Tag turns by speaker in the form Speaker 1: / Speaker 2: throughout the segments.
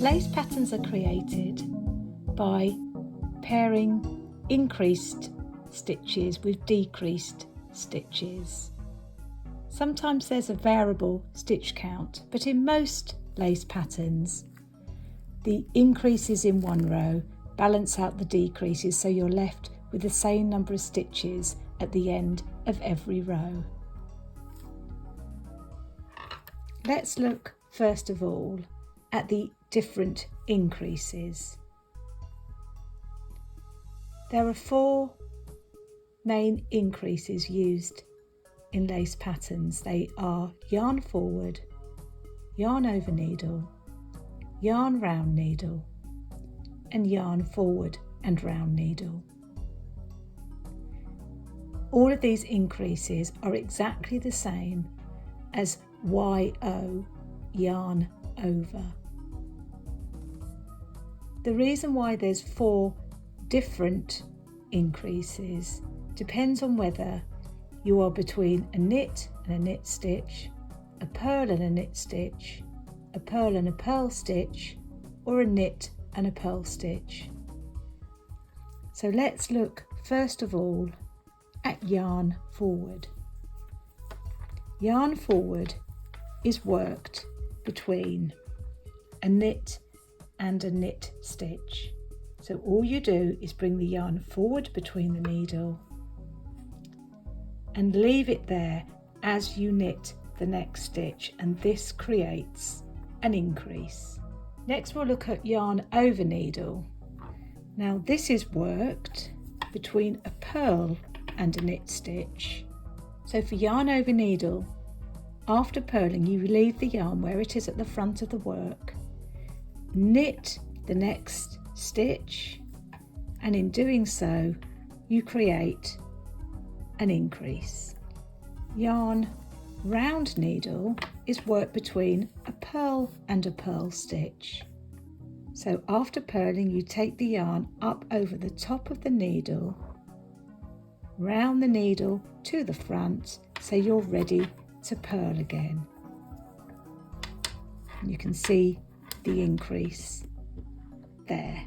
Speaker 1: Lace patterns are created by pairing increased stitches with decreased stitches. Sometimes there's a variable stitch count, but in most lace patterns, the increases in one row balance out the decreases, so you're left with the same number of stitches at the end of every row. Let's look first of all at the different increases. There are 4 main increases used in lace patterns. They are yarn forward, yarn over needle, yarn round needle, and yarn forward and round needle. All of these increases are exactly the same as YO, yarn over. The reason why there's 4 different increases depends on whether you are between a knit and a knit stitch, a purl and a knit stitch, a purl and a purl stitch, or a knit and a purl stitch. So let's look first of all at yarn forward. Yarn forward is worked between a knit and a knit stitch. So all you do is bring the yarn forward between the needle and leave it there as you knit the next stitch, and this creates an increase. Next we'll look at yarn over needle. Now this is worked between a purl and a knit stitch. So for yarn over needle, after purling you leave the yarn where it is at the front of the work, knit the next stitch, and in doing so you create an increase. Yarn round needle is worked between a purl and a purl stitch. So after purling you take the yarn up over the top of the needle, round the needle to the front, so you're ready to purl again. You can see the increase there.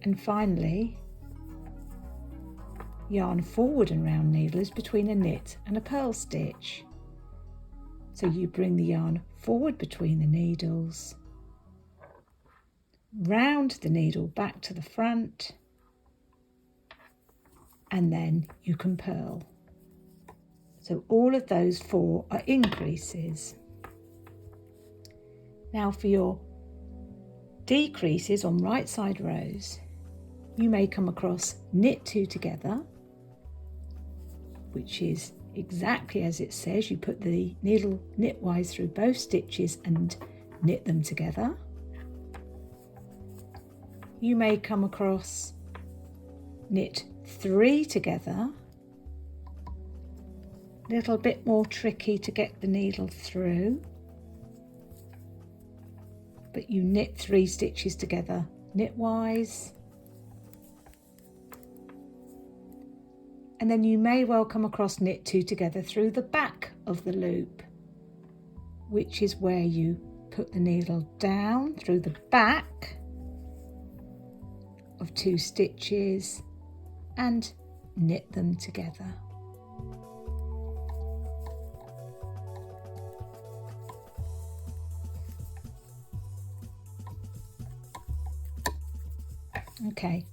Speaker 1: And finally, yarn forward and round needle is between a knit and a purl stitch. So you bring the yarn forward between the needles, round the needle back to the front, and then you can purl. So all of those 4 are increases. Now for your decreases on right side rows, you may come across knit 2 together, which is exactly as it says. You put the needle knitwise through both stitches and knit them together. You may come across knit 3 together, a little bit more tricky to get the needle through, but you knit 3 stitches together knitwise. And then you may well come across knit 2 together through the back of the loop, which is where you put the needle down through the back of 2 stitches and knit them together. Okay,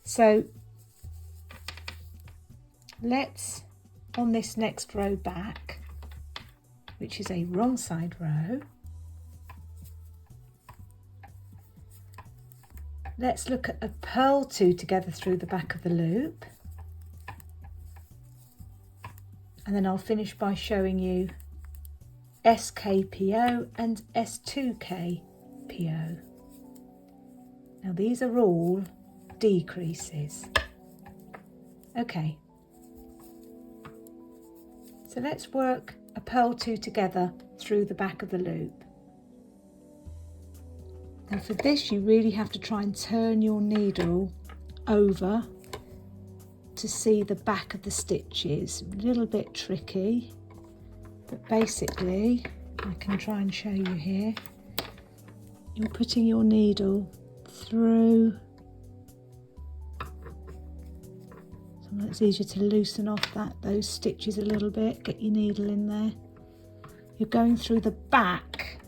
Speaker 1: so let's, on this next row back, which is a wrong side row, let's look at a purl 2 together through the back of the loop, and then I'll finish by showing you SKPO and S2KPO. Now these are all decreases. Okay, so let's work a purl 2 together through the back of the loop. Now for this you really have to try and turn your needle over to see the back of the stitches. A little bit tricky, but basically I can try and show you here. you're putting your needle through. Sometimes it's easier to loosen off those stitches a little bit. Get your needle in there. You're going through the back.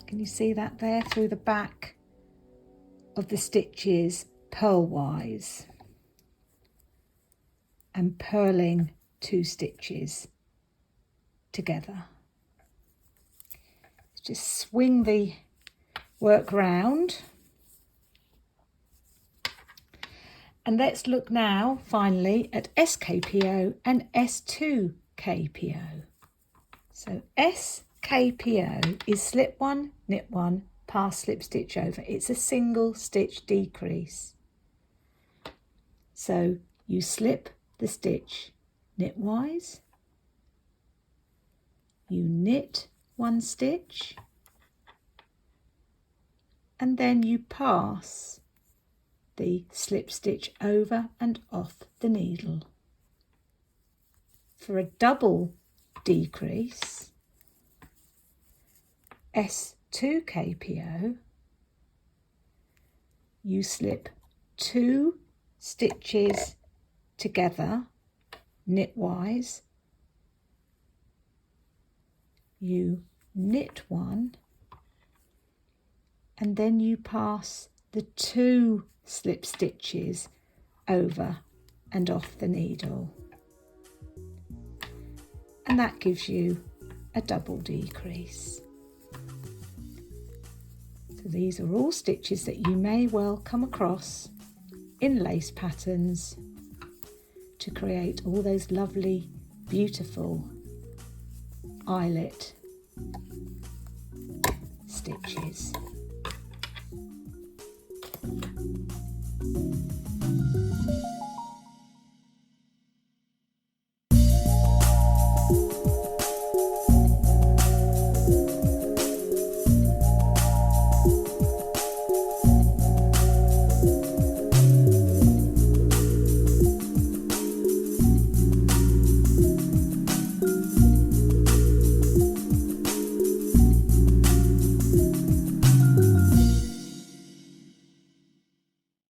Speaker 1: Can you see that there? Through the back of the stitches purlwise and purling 2 stitches together. Just swing the work round. And let's look now finally at SKPO and S2KPO. So SKPO is slip 1, knit 1, pass slip stitch over. It's a single stitch decrease. So you slip the stitch knitwise, you knit 1 stitch, and then you pass the slip stitch over and off the needle. For a double decrease, S2KPO, you slip 2 stitches together knitwise, you knit 1, and then you pass the 2 slip stitches over and off the needle, and that gives you a double decrease. So these are all stitches that you may well come across in lace patterns to create all those lovely, beautiful eyelet stitches.